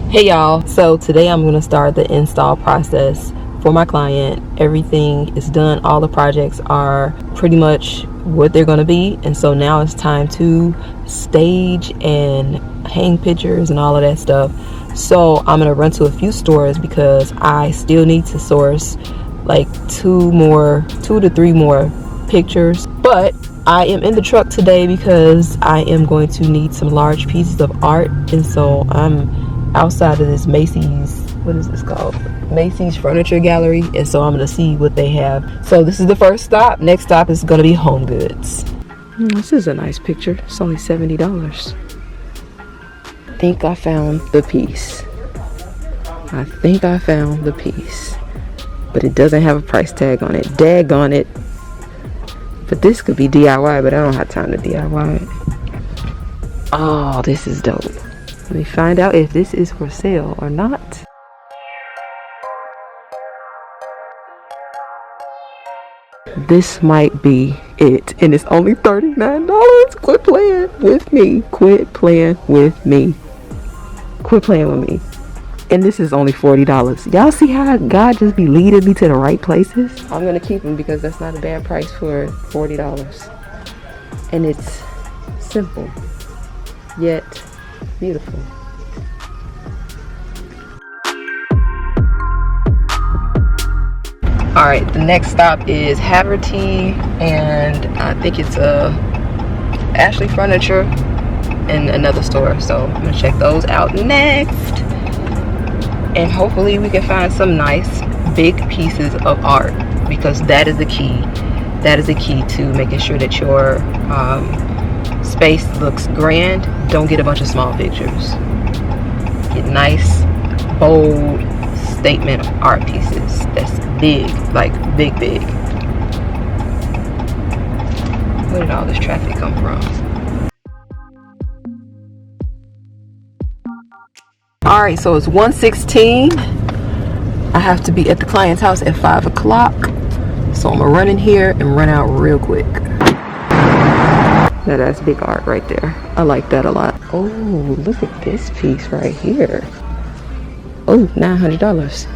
Hey y'all, so today I'm going to start the install process for my client. Everything is done, all the projects are pretty much what they're going to be, and so now it's time to stage and hang pictures and all of that stuff. So I'm going to run to a few stores because I still need to source like two to three more pictures, but I am in the truck today because I am going to need some large pieces of art, and so I'm outside of this Macy's, what is this called? Macy's Furniture Gallery, and so I'm gonna see what they have. So this is the first stop. Next stop is gonna be Home Goods. This is a nice picture. It's only $70. I think I found the piece. But it doesn't have a price tag on it. Daggone it. But this could be DIY, but I don't have time to DIY it. Oh, this is dope. Let me find out if this is for sale or not. This might be it, and it's only $39. Quit playing with me. Quit playing with me. Quit playing with me. And this is only $40. Y'all see how God just be leading me to the right places? I'm gonna keep them because that's not a bad price for $40. And it's simple, yet beautiful. All right, the next stop is Haverty, and I think it's Ashley Furniture in another store. So I'm gonna check those out next, and hopefully we can find some nice big pieces of art, because that is the key. That is the key to making sure that your space looks grand. Don't get a bunch of small pictures. Get nice, bold statement art pieces that's big, like big. Where did all this traffic come from? All right, so it's 1:16. I have to be at the client's house at 5 o'clock, so I'm gonna run in here and run out real quick. Now that's big art right there. I like that a lot. Oh, look at this piece right here. Oh, $900.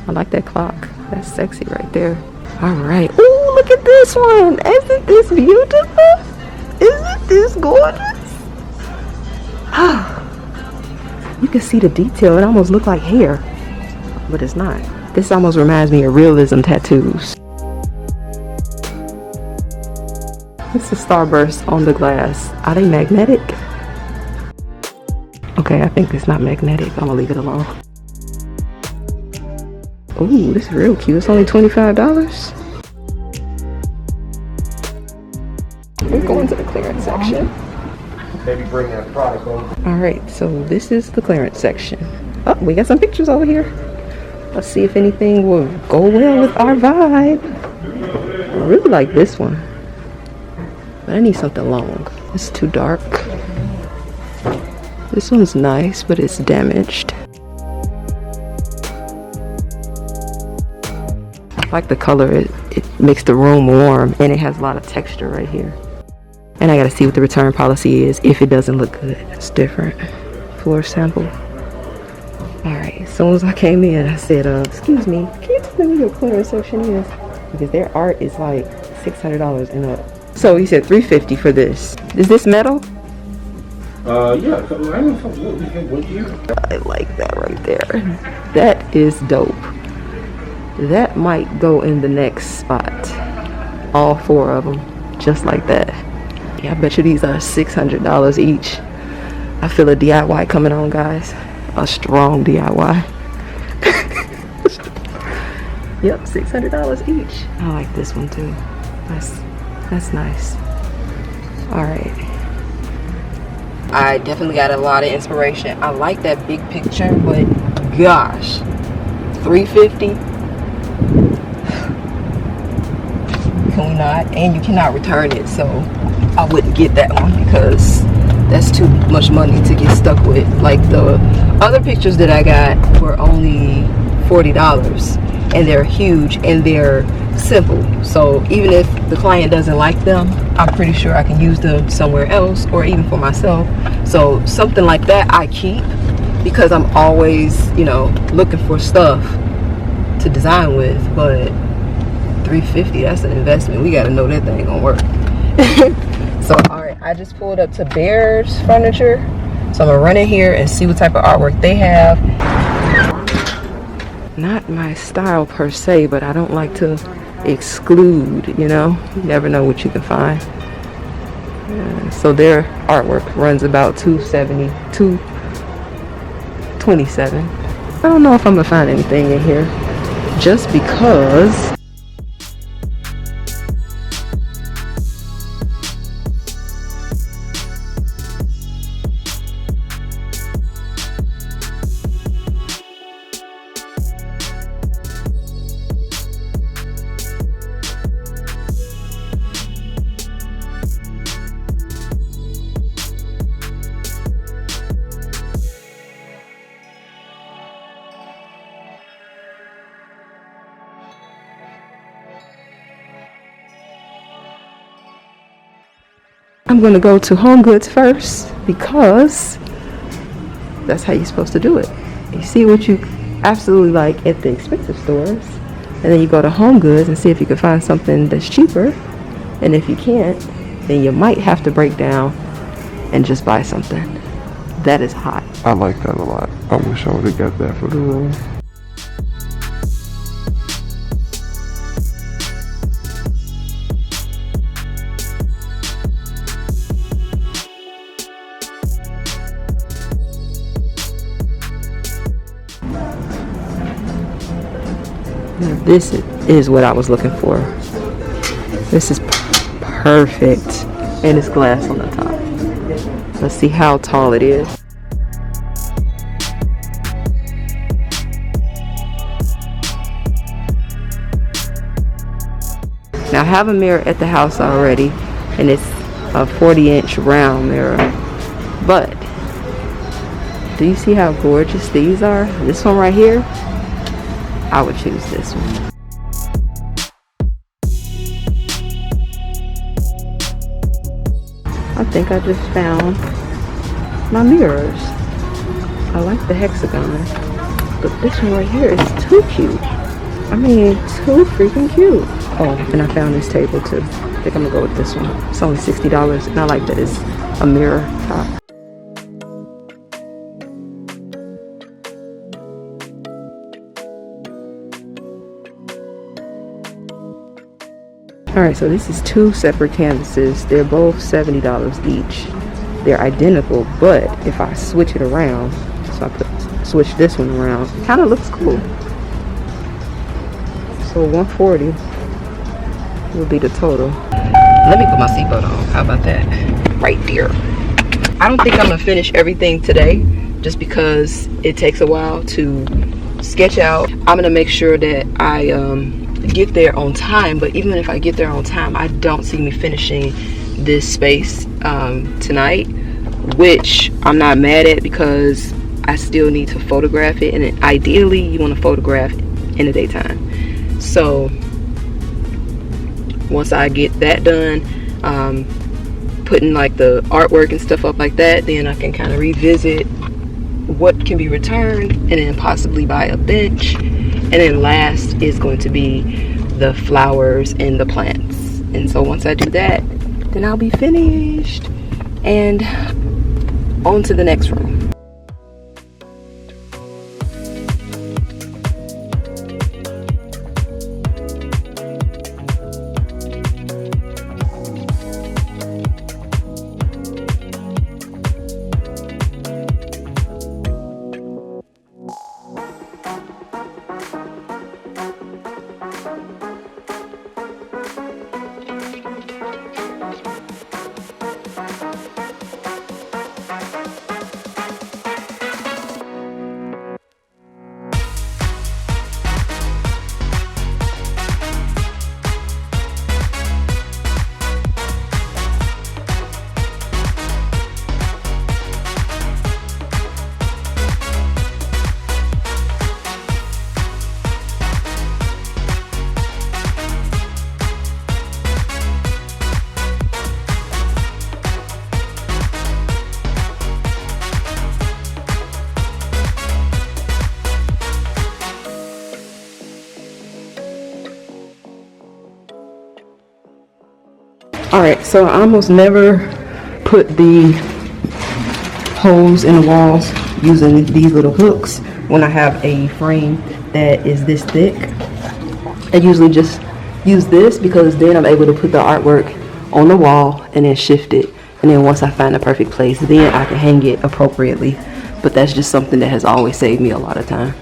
I like that clock. That's sexy right there. All right. Oh, look at this one. Isn't this beautiful? Isn't this gorgeous? You can see the detail. It almost looks like hair, but it's not. This almost reminds me of realism tattoos. It's a starburst on the glass. Are they magnetic? Okay, I think it's not magnetic. I'm gonna leave it alone. Ooh, this is real cute. It's only $25. We're going to the clearance section. Maybe bring that product over. Alright, so this is the clearance section. Oh, we got some pictures over here. Let's see if anything will go well with our vibe. I really like this one, but I need something long. It's too dark. This one's nice, but it's damaged. I like the color. It makes the room warm, and it has a lot of texture right here. And I gotta see what the return policy is if it doesn't look good. It's different. Floor sample. Alright, as soon as I came in, I said, excuse me, can you tell me where your clearance section is? Because their art is like $600 and up. So he said $350 for this. Is this metal? Yeah. What year? I like that right there. That is dope. That might go in the next spot. All 4 of them, just like that. Yeah, I bet you these are $600 each. I feel a DIY coming on, guys. A strong DIY. Yep, $600 each. I like this one too. That's nice. All right. I definitely got a lot of inspiration. I like that big picture, but gosh, $350. Can we not? And you cannot return it, so I wouldn't get that one because that's too much money to get stuck with. Like the other pictures that I got were only $40, and they're huge and they're simple. So even if the client doesn't like them, I'm pretty sure I can use them somewhere else or even for myself. So something like that I keep, because I'm always, you know, looking for stuff to design with. But $350, that's an investment. We gotta know that thing gonna work. So all right, I just pulled up to Bear's Furniture, so I'm gonna run in here and see what type of artwork they have. Not my style per se, but I don't like to exclude, you know, you never know what you can find. So their artwork runs about $270, $227. I don't know if I'm gonna find anything in here, just because I'm gonna go to Home Goods first, because that's how you're supposed to do it. You see what you absolutely like at the expensive stores, and then you go to Home Goods and see if you can find something that's cheaper. And if you can't, then you might have to break down and just buy something that is hot. I like that a lot. I wish I would have got that for the room. Now this is what I was looking for. This is perfect, and it's glass on the top. Let's see how tall it is. Now I have a mirror at the house already, and it's a 40-inch round mirror. But do you see how gorgeous these are? This one right here, I would choose this one. I think I just found my mirrors. I like the hexagon, but this one right here is too cute. I mean, too freaking cute. Oh, and I found this table too. I think I'm gonna go with this one. It's only $60, and I like that it's a mirror top. All right, so this is two separate canvases. They're both $70 each. They're identical, but if I switch it around, so I switch this one around, it kind of looks cool. So $140 will be the total. Let me put my seatbelt on. How about that? Right there. I don't think I'm gonna finish everything today, just because it takes a while to sketch out. I'm gonna make sure that I get there on time, but even if I get there on time, I don't see me finishing this space tonight, which I'm not mad at, because I still need to photograph it, and ideally you want to photograph in the daytime. So once I get that done, putting like the artwork and stuff up like that, then I can kind of revisit what can be returned, and then possibly buy a bench. And then last is going to be the flowers and the plants. And so once I do that, then I'll be finished and on to the next room. All right, so I almost never put the holes in the walls using these little hooks when I have a frame that is this thick. I usually just use this because then I'm able to put the artwork on the wall and then shift it. And then once I find the perfect place, then I can hang it appropriately. But that's just something that has always saved me a lot of time.